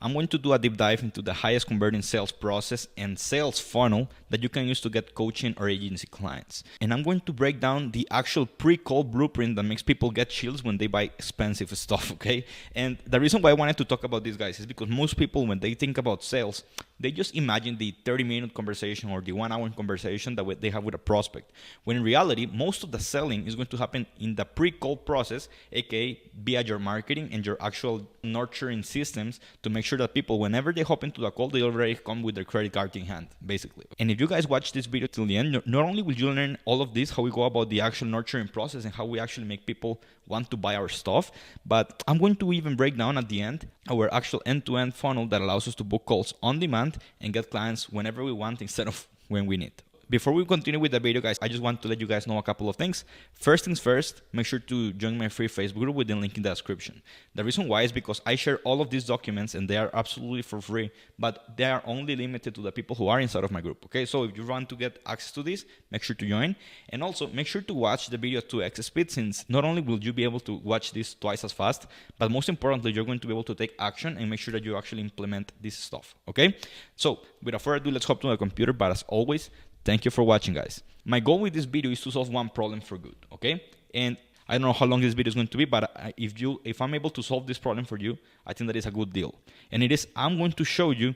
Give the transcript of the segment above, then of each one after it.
I'm going to do a deep dive into the highest converting sales process and sales funnel that you can use to get coaching or agency clients. And I'm going to break down the actual pre-call blueprint that makes people get chills when they buy expensive stuff, okay? And the reason why I wanted to talk about this, guys, is because most people, when they think about sales, they just imagine the 30-minute conversation or the 1-hour conversation that they have with a prospect. When in reality, most of the selling is going to happen in the pre-call process, aka via your marketing and your actual nurturing systems to make sure that people, whenever they hop into the call, they already come with their credit card in hand, basically. And if you guys watch this video till the end, not only will you learn all of this, how we go about the actual nurturing process and how we actually make people want to buy our stuff, but I'm going to even break down at the end our actual end-to-end funnel that allows us to book calls on demand and get clients whenever we want instead of when we need. Before we continue with the video, guys, I just want to let you guys know a couple of things. First things first, make sure to join my free Facebook group with the link in the description. The reason why is because I share all of these documents and they are absolutely for free, but they are only limited to the people who are inside of my group, okay? So if you want to get access to this, make sure to join. And also make sure to watch the video at 2x speed, since not only will you be able to watch this twice as fast, but most importantly, you're going to be able to take action and make sure that you actually implement this stuff, okay? So without further ado, let's hop to the computer, but as always, thank you for watching, guys. My goal with this video is to solve one problem for good, okay? And I don't know how long this video is going to be, but if I'm able to solve this problem for you, I think that is a good deal. And it is, I'm going to show you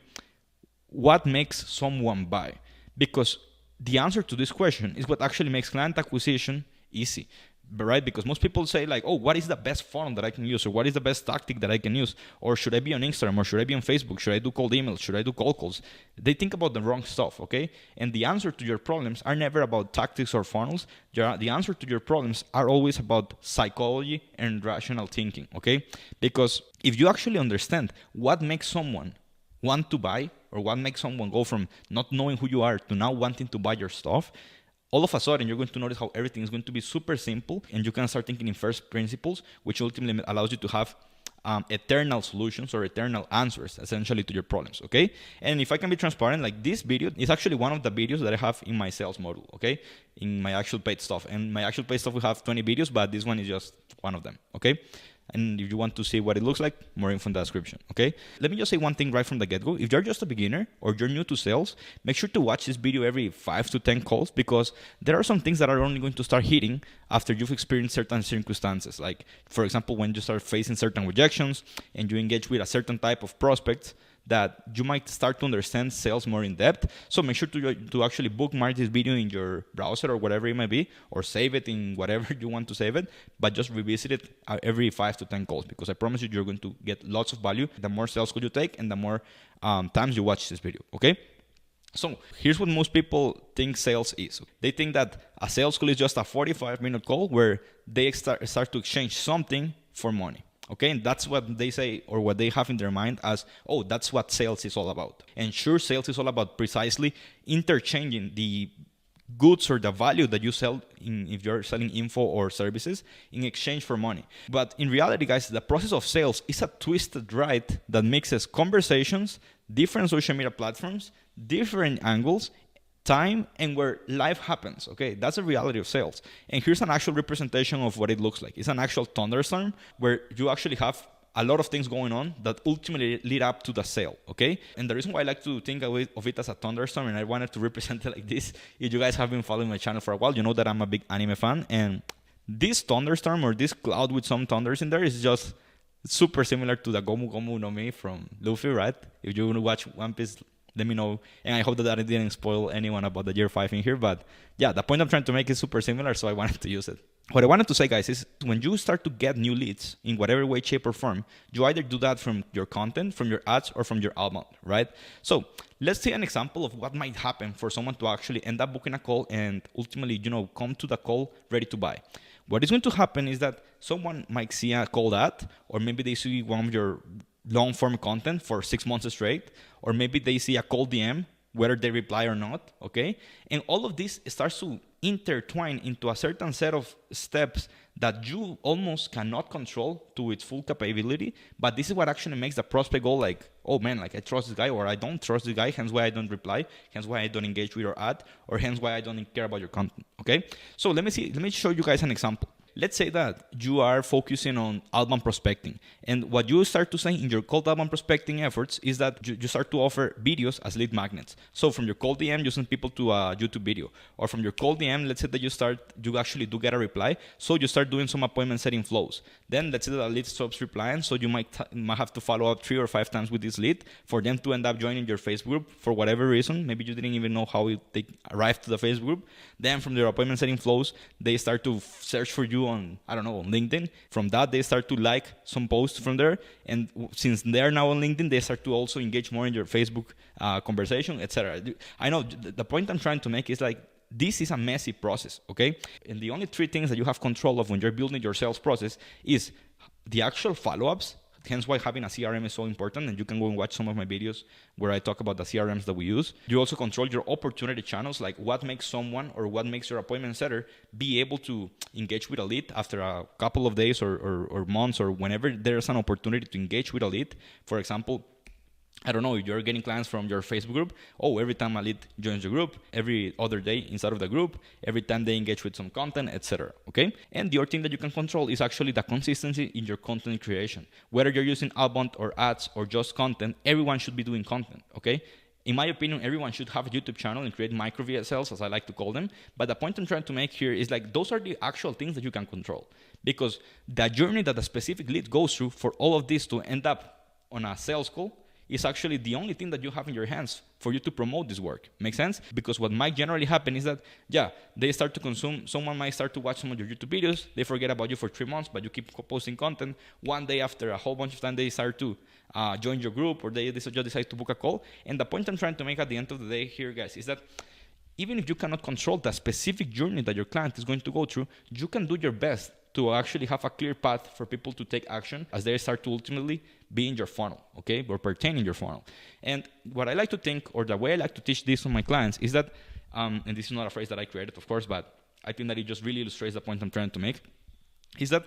what makes someone buy. Because the answer to this question is what actually makes client acquisition easy. Right? Because most people say like, oh, what is the best funnel that I can use? Or what is the best tactic that I can use? Or should I be on Instagram? Or should I be on Facebook? Should I do cold emails? Should I do cold calls? They think about the wrong stuff, okay? And the answer to your problems are never about tactics or funnels. The answer to your problems are always about psychology and rational thinking, okay? Because if you actually understand what makes someone want to buy, or what makes someone go from not knowing who you are to now wanting to buy your stuff, all of a sudden, you're going to notice how everything is going to be super simple, and you can start thinking in first principles, which ultimately allows you to have eternal solutions or eternal answers, essentially, to your problems, okay? And if I can be transparent, like this video is actually one of the videos that I have in my sales module, okay? In my actual paid stuff. And my actual paid stuff, we have 20 videos, but this one is just one of them, okay? And if you want to see what it looks like, more info in the description, okay? Let me just say one thing right from the get-go. If you're just a beginner or you're new to sales, make sure to watch this video every 5 to 10 calls, because there are some things that are only going to start hitting after you've experienced certain circumstances. Like, for example, when you start facing certain rejections and you engage with a certain type of prospects, that you might start to understand sales more in depth. So make sure to actually bookmark this video in your browser or whatever it might be, or save it in whatever you want to save it, but just revisit it every 5 to 10 calls, because I promise you, you're going to get lots of value the more sales calls you take and the more times you watch this video, okay? So here's what most people think sales is. They think that a sales call is just a 45-minute call where they start to exchange something for money. Okay, and that's what they say, or what they have in their mind as, oh, that's what sales is all about. And sure, sales is all about precisely interchanging the goods or the value that you sell if you're selling info or services in exchange for money. But in reality, guys, the process of sales is a twisted ride that mixes conversations, different social media platforms, different angles, time, and where life happens, okay? That's the reality of sales. And here's an actual representation of what it looks like. It's an actual thunderstorm where you actually have a lot of things going on that ultimately lead up to the sale, okay? And the reason why I like to think of it as a thunderstorm, and I wanted to represent it like this, if you guys have been following my channel for a while, you know that I'm a big anime fan, and this thunderstorm, or this cloud with some thunders in there, is just super similar to the Gomu Gomu no Mi from Luffy, right? If you want to watch One Piece, let me know. And I hope that I didn't spoil anyone about the year 5 in here. But yeah, the point I'm trying to make is super similar, so I wanted to use it. What I wanted to say, guys, is when you start to get new leads in whatever way, shape, or form, you either do that from your content, from your ads, or from your outbound, right? So let's see an example of what might happen for someone to actually end up booking a call and ultimately, come to the call ready to buy. What is going to happen is that someone might see a cold ad, or maybe they see one of your long-form content for 6 months straight, or maybe they see a cold DM, whether they reply or not, okay? And all of this starts to intertwine into a certain set of steps that you almost cannot control to its full capability, but this is what actually makes the prospect go like, oh man, like I trust this guy, or I don't trust this guy, hence why I don't reply, hence why I don't engage with your ad, or hence why I don't care about your content, okay? So let me show you guys an example. Let's say that you are focusing on outbound prospecting. And what you start to say in your cold outbound prospecting efforts is that you start to offer videos as lead magnets. So from your cold DM, you send people to a YouTube video. Or from your cold DM, let's say that you actually do get a reply. So you start doing some appointment setting flows. Then let's say that a lead stops replying. So you might have to follow up 3 or 5 times with this lead for them to end up joining your Facebook group for whatever reason. Maybe you didn't even know how they arrived to the Facebook group. Then from their appointment setting flows, they start to search for you on, I don't know, on LinkedIn. From that, they start to like some posts from there. And since they're now on LinkedIn, they start to also engage more in your Facebook conversation, etc. I know the point I'm trying to make is like, this is a messy process, okay? And the only 3 things that you have control of when you're building your sales process is the actual follow-ups. Hence why having a CRM is so important, and you can go and watch some of my videos where I talk about the CRMs that we use. You also control your opportunity channels, like what makes someone or what makes your appointment setter be able to engage with a lead after a couple of days or months or whenever there's an opportunity to engage with a lead. For example, I don't know, you're getting clients from your Facebook group. Oh, every time a lead joins the group, every other day inside of the group, every time they engage with some content, etc. Okay? And the other thing that you can control is actually the consistency in your content creation. Whether you're using outbound or ads or just content, everyone should be doing content. Okay? In my opinion, everyone should have a YouTube channel and create micro VSLs, as I like to call them. But the point I'm trying to make here is like, those are the actual things that you can control. Because the journey that a specific lead goes through for all of this to end up on a sales call is actually the only thing that you have in your hands for you to promote this work. Make sense? Because what might generally happen is that, they start to consume, someone might start to watch some of your YouTube videos, they forget about you for 3 months, but you keep posting content. One day after a whole bunch of time, they start to join your group, or they just decide to book a call. And the point I'm trying to make at the end of the day here, guys, is that even if you cannot control the specific journey that your client is going to go through, you can do your best to actually have a clear path for people to take action as they start to ultimately be in your funnel, okay, or pertain in your funnel. And what I like to think, or the way I like to teach this to my clients, is that, and this is not a phrase that I created, of course, but I think that it just really illustrates the point I'm trying to make, is that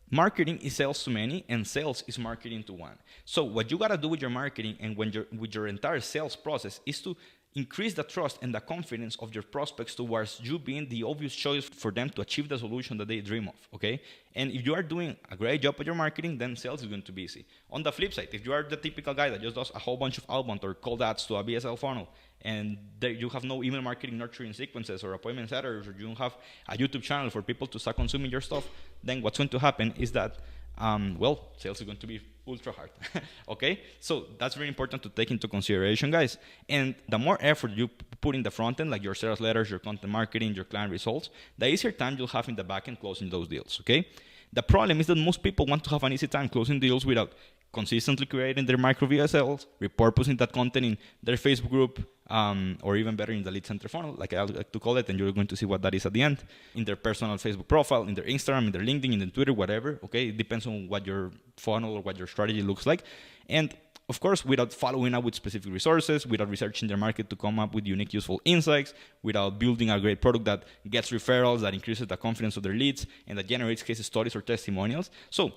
marketing is sales to many, and sales is marketing to one. So what you gotta do with your marketing and with your entire sales process is to increase the trust and the confidence of your prospects towards you being the obvious choice for them to achieve the solution that they dream of, okay? And if you are doing a great job at your marketing, then sales is going to be easy. On the flip side, if you are the typical guy that just does a whole bunch of outbound or cold ads to a BSL funnel, and you have no email marketing nurturing sequences or appointment setters, or you don't have a YouTube channel for people to start consuming your stuff, then what's going to happen is that, sales is going to be ultra hard. Okay? So that's very important to take into consideration, guys. And the more effort you put in the front end, like your sales letters, your content marketing, your client results, the easier time you'll have in the back end closing those deals. Okay? The problem is that most people want to have an easy time closing deals without consistently creating their micro VSLs, repurposing that content in their Facebook group, or even better in the lead center funnel, like I like to call it, and you're going to see what that is at the end, in their personal Facebook profile, in their Instagram, in their LinkedIn, in their Twitter, whatever, okay? It depends on what your funnel or what your strategy looks like. And of course, without following up with specific resources, without researching their market to come up with unique, useful insights, without building a great product that gets referrals, that increases the confidence of their leads, and that generates case studies or testimonials. So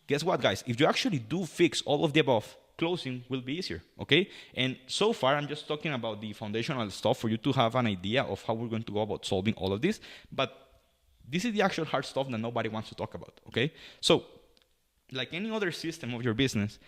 guess what, guys? If you actually do fix all of the above, closing will be easier, okay? And so far, I'm just talking about the foundational stuff for you to have an idea of how we're going to go about solving all of this. But this is the actual hard stuff that nobody wants to talk about, okay? So, like any other system of your business,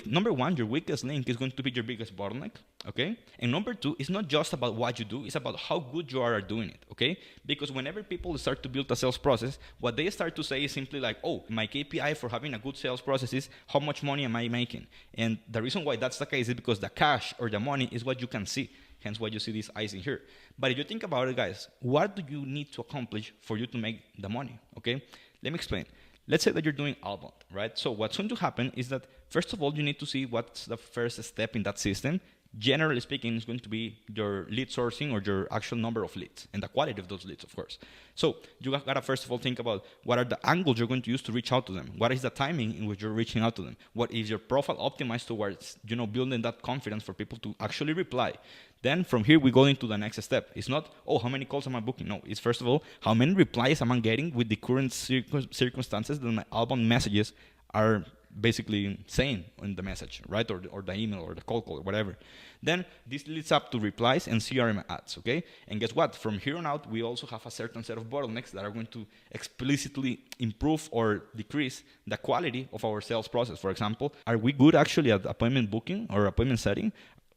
number one, your weakest link is going to be your biggest bottleneck, okay? And number two, it's not just about what you do, it's about how good you are at doing it, okay? Because whenever people start to build a sales process, what they start to say is simply like, oh, my KPI for having a good sales process is how much money am I making? And the reason why that's the case is because the cash or the money is what you can see. Hence why you see these eyes in here. But if you think about it, guys, what do you need to accomplish for you to make the money, okay? Let me explain. Let's say that you're doing outbound, right? So what's going to happen is that, first of all, you need to see what's the first step in that system. Generally speaking, it's going to be your lead sourcing or your actual number of leads and the quality of those leads, of course. So you got to first of all think about what are the angles you're going to use to reach out to them. What is the timing in which you're reaching out to them? What is your profile optimized towards, building that confidence for people to actually reply? Then from here, we go into the next step. It's not, oh, how many calls am I booking? No, it's first of all, how many replies am I getting with the current circumstances that my outbound messages are basically saying in the message, right? Or the email or the cold call or whatever. Then this leads up to replies and CRM ads, okay? And guess what? From here on out, we also have a certain set of bottlenecks that are going to explicitly improve or decrease the quality of our sales process. For example, are we good actually at appointment booking or appointment setting?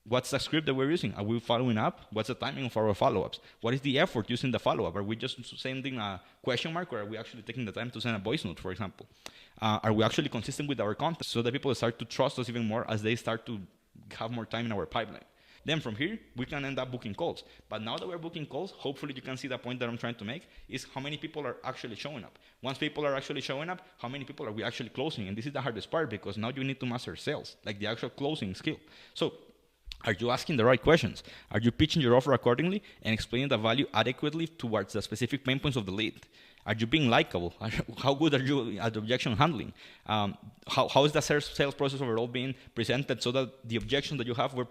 What's the script that we're using? Are we following up? What's the timing of our follow-ups? What is the effort using the follow-up? Are we just sending a question mark, or are we actually taking the time to send a voice note, for example? Are we actually consistent with our content so that people start to trust us even more as they start to have more time in our pipeline? Then from here, we can end up booking calls. But now that we're booking calls, hopefully you can see the point that I'm trying to make is how many people are actually showing up. Once people are actually showing up, how many people are we actually closing? And this is the hardest part, because now you need to master sales, like the actual closing skill. So are you asking the right questions? Are you pitching your offer accordingly and explaining the value adequately towards the specific pain points of the lead? Are you being likable? How good are you at objection handling? How is the sales process overall being presented so that the objections that you have were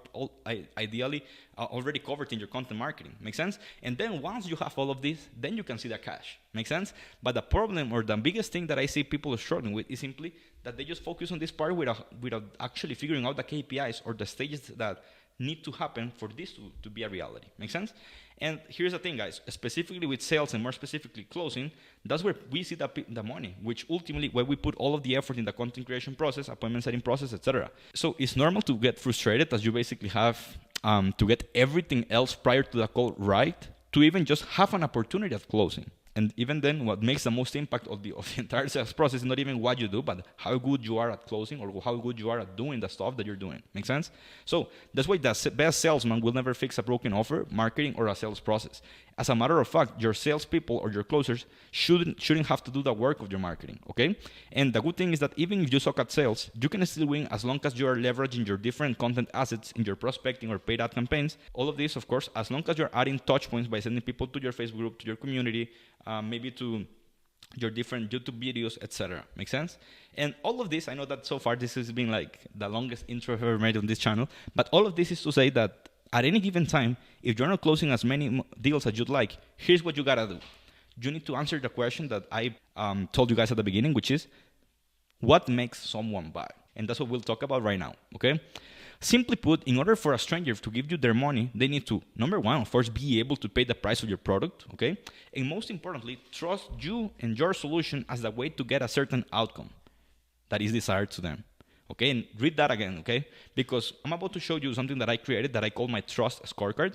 ideally already covered in your content marketing? Make sense? And then once you have all of this, then you can see the cash. Make sense? But the problem, or the biggest thing that I see people struggling with, is simply that they just focus on this part without actually figuring out the KPIs or the stages that need to happen for this to be a reality. Make sense? And here's the thing, guys, specifically with sales and more specifically closing, that's where we see the money, which ultimately where we put all of the effort in the content creation process, appointment setting process, etc. So it's normal to get frustrated as you basically have to get everything else prior to the call right to even just have an opportunity of closing. And even then, what makes the most impact of the entire sales process is not even what you do, but how good you are at closing, or how good you are at doing the stuff that you're doing. Make sense? So that's why the best salesman will never fix a broken offer, marketing, or a sales process. As a matter of fact, your salespeople or your closers shouldn't have to do the work of your marketing, okay? And the good thing is that even if you suck at sales, you can still win as long as you are leveraging your different content assets in your prospecting or paid ad campaigns. All of this, of course, as long as you're adding touch points by sending people to your Facebook group, to your community, maybe to your different YouTube videos, etc. Make sense? And all of this, I know that so far this has been like the longest intro I've ever made on this channel, but all of this is to say that at any given time, if you're not closing as many deals as you'd like, here's what you gotta do. You need to answer the question that I told you guys at the beginning, which is, what makes someone buy? And that's what we'll talk about right now, okay? Simply put, in order for a stranger to give you their money, they need to, number one, of course, be able to pay the price of your product, okay? And most importantly, trust you and your solution as the way to get a certain outcome that is desired to them. Okay, and read that again, okay? Because I'm about to show you something that I created that I call my trust scorecard.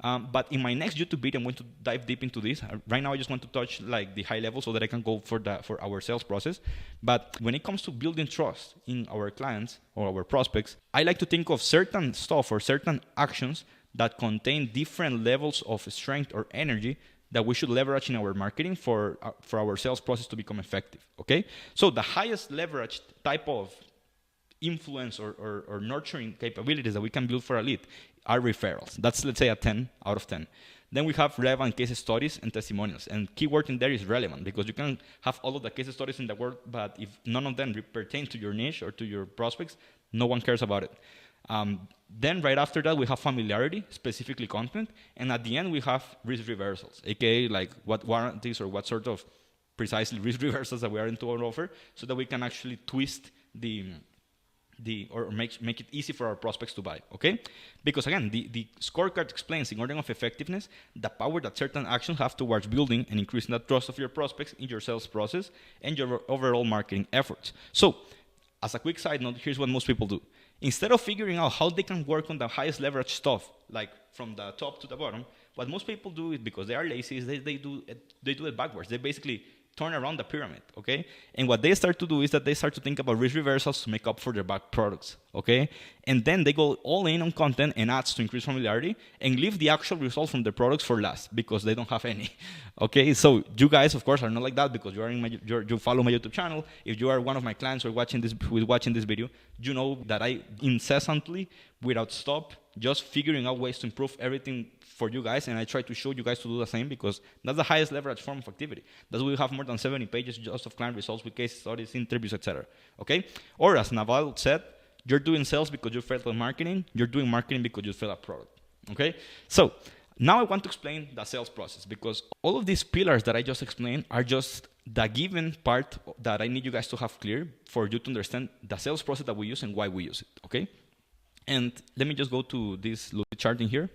But in my next YouTube video, I'm going to dive deep into this. Right now, I just want to touch like the high level so that I can go for our sales process. But when it comes to building trust in our clients or our prospects, I like to think of certain stuff or certain actions that contain different levels of strength or energy that we should leverage in our marketing for our sales process to become effective, okay? So the highest leveraged type of influence or nurturing capabilities that we can build for a lead are referrals. That's, let's say, a 10 out of 10. Then we have relevant case studies and testimonials. And keyword in there is relevant, because you can have all of the case studies in the world, but if none of them pertain to your niche or to your prospects, no one cares about it. Then right after that, we have familiarity, specifically content. And at the end, we have risk reversals, aka like what warranties or what sort of precisely risk reversals that we are into our offer, so that we can actually twist or make it easy for our prospects to buy, okay? Because again, the scorecard explains, in order of effectiveness, the power that certain actions have towards building and increasing the trust of your prospects in your sales process and your overall marketing efforts. So, as a quick side note, here's what most people do. Instead of figuring out how they can work on the highest leverage stuff, like from the top to the bottom, what most people do is, because they are lazy, is they do it backwards. They basically turn around the pyramid, okay? And what they start to do is that they start to think about risk reversals to make up for their back products, okay? And then they go all in on content and ads to increase familiarity and leave the actual result from their products for last because they don't have any, okay? So you guys, of course, are not like that because you follow my YouTube channel. If you are one of my clients or watching this video, you know that I incessantly, without stop, just figuring out ways to improve everything for you guys, and I try to show you guys to do the same because that's the highest leverage form of activity. That's why we have more than 70 pages just of client results with case studies, interviews, etc. Okay? Or as Naval said, you're doing sales because you failed at marketing. You're doing marketing because you failed at product. Okay? So now I want to explain the sales process, because all of these pillars that I just explained are just the given part that I need you guys to have clear for you to understand the sales process that we use and why we use it, okay? And let me just go to this little chart in here.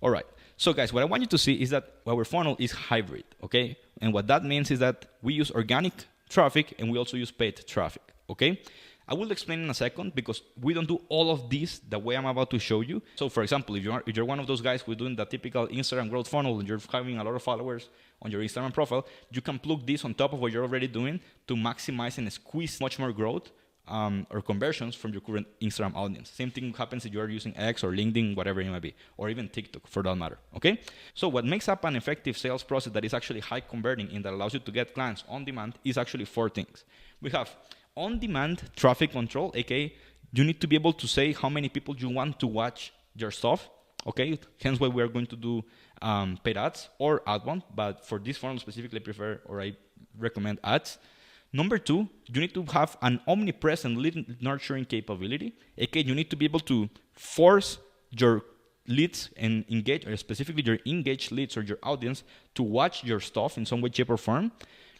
All right. So guys, what I want you to see is that our funnel is hybrid, okay? And what that means is that we use organic traffic and we also use paid traffic, okay? I will explain in a second because we don't do all of this the way I'm about to show you. So for example, if you're one of those guys who's doing the typical Instagram growth funnel and you're having a lot of followers on your Instagram profile, you can plug this on top of what you're already doing to maximize and squeeze much more growth or conversions from your current Instagram audience. Same thing happens if you're using X or LinkedIn, whatever it might be, or even TikTok for that matter, okay? So what makes up an effective sales process that is actually high converting and that allows you to get clients on demand is actually 4 things. We have on-demand traffic control, aka you need to be able to say how many people you want to watch your stuff, okay? Hence why we are going to do paid ads or outbound, but for this funnel specifically I recommend ads. Number 2, you need to have an omnipresent lead nurturing capability. Okay, you need to be able to force your leads and engage, or specifically your engaged leads or your audience, to watch your stuff in some way, shape, or form.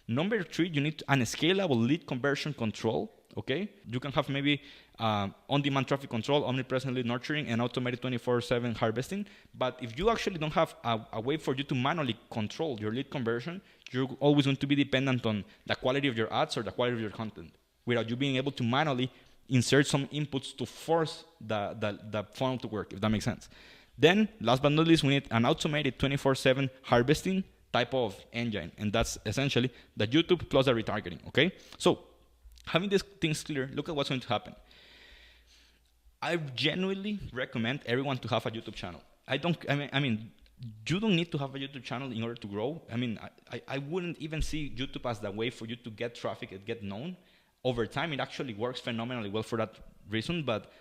Number 3, you need an scalable lead conversion control. Okay, you can have maybe on-demand traffic control, omnipresent lead nurturing, and automated 24/7 harvesting. But if you actually don't have a way for you to manually control your lead conversion, you're always going to be dependent on the quality of your ads or the quality of your content, without you being able to manually insert some inputs to force the funnel to work, if that makes sense. Then, last but not least, we need an automated 24/7 harvesting type of engine, and that's essentially the YouTube plus the retargeting. Okay, so having these things clear, look at what's going to happen. I genuinely recommend everyone to have a YouTube channel. I mean, you don't need to have a YouTube channel in order to grow. I mean, I wouldn't even see YouTube as the way for you to get traffic and get known. Over time, it actually works phenomenally well for that reason, but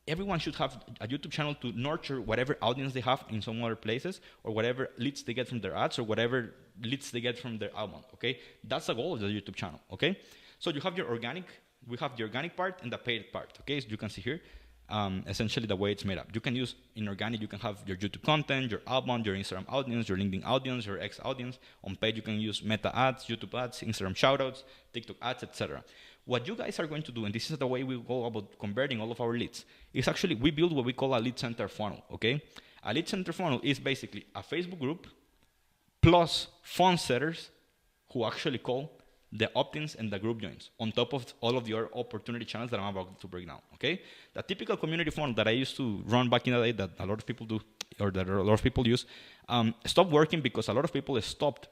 everyone should have a YouTube channel to nurture whatever audience they have in some other places, or whatever leads they get from their ads, or whatever leads they get from their outbound, okay? That's the goal of the YouTube channel, okay? So you have we have the organic part and the paid part, okay? So you can see here, essentially the way it's made up. You can use, in organic, you can have your YouTube content, your outbound, your Instagram audience, your LinkedIn audience, your X audience. On paid, you can use Meta ads, YouTube ads, Instagram shoutouts, TikTok ads, etc. What you guys are going to do, and this is the way we go about converting all of our leads, is actually we build what we call a lead center funnel, okay? A lead center funnel is basically a Facebook group plus phone setters who actually call the opt-ins and the group joins on top of all of the other opportunity channels that I'm about to break down, okay? The typical community funnel that I used to run back in the day that a lot of people do, or that a lot of people use, stopped working because a lot of people stopped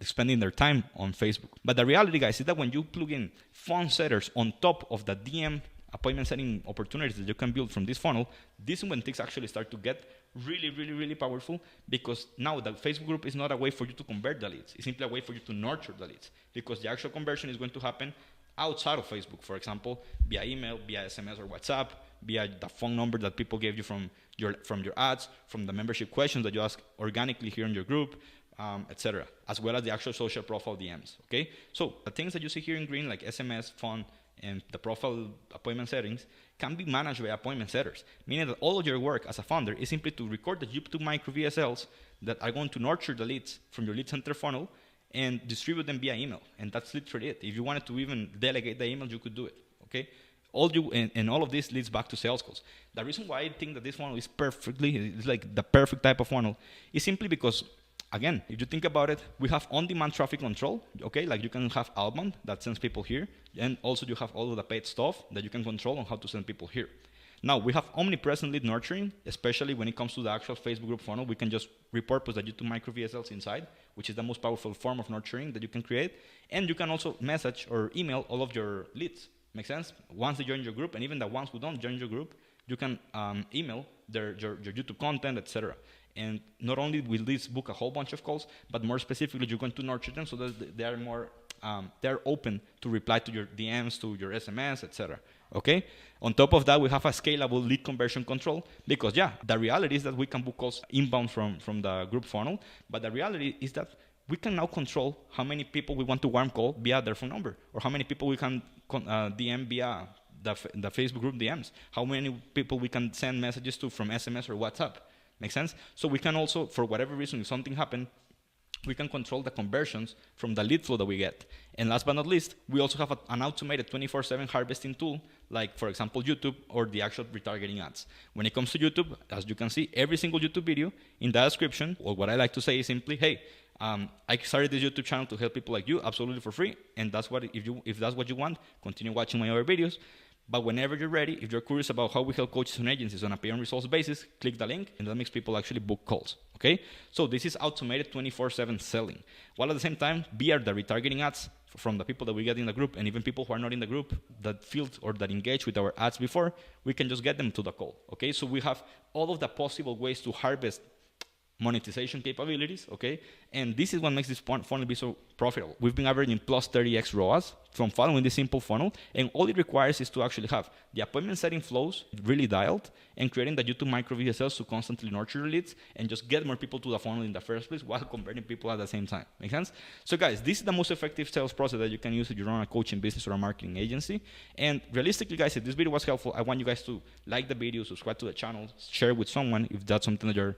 spending their time on Facebook. But the reality, guys, is that when you plug in phone setters on top of the DM appointment setting opportunities that you can build from this funnel, this is when things actually start to get really, really, really powerful, because now the Facebook group is not a way for you to convert the leads. It's simply a way for you to nurture the leads, because the actual conversion is going to happen outside of Facebook, for example, via email, via SMS or WhatsApp, via the phone number that people gave you from your ads, from the membership questions that you ask organically here in your group, etc., as well as the actual social profile DMs, okay? So the things that you see here in green, like SMS, phone, and the profile appointment settings, can be managed by appointment setters, meaning that all of your work as a founder is simply to record the YouTube micro VSLs that are going to nurture the leads from your lead center funnel and distribute them via email. And that's literally it. If you wanted to even delegate the email, you could do it, okay? And all of this leads back to sales calls. The reason why I think that this funnel is it's like the perfect type of funnel is simply because, again, if you think about it, we have on-demand traffic control, okay? Like you can have outbound that sends people here, and also you have all of the paid stuff that you can control on how to send people here. Now, we have omnipresent lead nurturing, especially when it comes to the actual Facebook group funnel. We can just repurpose the YouTube micro VSLs inside, which is the most powerful form of nurturing that you can create. And you can also message or email all of your leads. Make sense? Once they join your group, and even the ones who don't join your group, you can email your YouTube content, etc. And not only will this book a whole bunch of calls, but more specifically, you're going to nurture them so that they are more, they're open to reply to your DMs, to your SMS, etc. Okay? On top of that, we have a scalable lead conversion control, because the reality is that we can book calls inbound from the group funnel, but the reality is that we can now control how many people we want to warm call via their phone number, or how many people we can DM via the Facebook group DMs, how many people we can send messages to from SMS or WhatsApp. Make sense? So we can also, for whatever reason, if something happened, we can control the conversions from the lead flow that we get. And last but not least, we also have an automated 24/7 harvesting tool, like for example YouTube or the actual retargeting ads. When it comes to YouTube, as you can see, every single YouTube video in the description, or what I like to say is simply, hey, I started this YouTube channel to help people like you, absolutely for free, and that's what if that's what you want, continue watching my other videos. But whenever you're ready, if you're curious about how we help coaches and agencies on a pay-on-results basis, click the link, and that makes people actually book calls, okay? So this is automated 24/7 selling, while at the same time, via the retargeting ads from the people that we get in the group, and even people who are not in the group that filled or that engaged with our ads before, we can just get them to the call, okay? So we have all of the possible ways to harvest monetization capabilities, okay? And this is what makes this funnel be so profitable. We've been averaging plus 30x ROAS from following this simple funnel, and all it requires is to actually have the appointment setting flows really dialed and creating the YouTube micro VSLs to constantly nurture your leads and just get more people to the funnel in the first place while converting people at the same time. Make sense? So guys, this is the most effective sales process that you can use if you run a coaching business or a marketing agency. And realistically, guys, if this video was helpful, I want you guys to like the video, subscribe to the channel, share it with someone if that's something that you're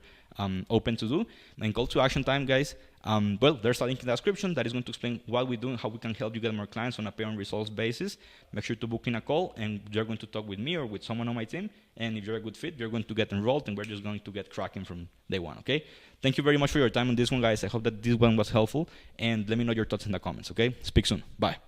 open to do. And call to action time, guys. Well, there's a link in the description that is going to explain what we do and how we can help you get more clients on a pay-on-results basis. Make sure to book in a call, and you're going to talk with me or with someone on my team. And if you're a good fit, you're going to get enrolled, and we're just going to get cracking from day one, okay? Thank you very much for your time on this one, guys. I hope that this one was helpful, and let me know your thoughts in the comments, okay? Speak soon. Bye.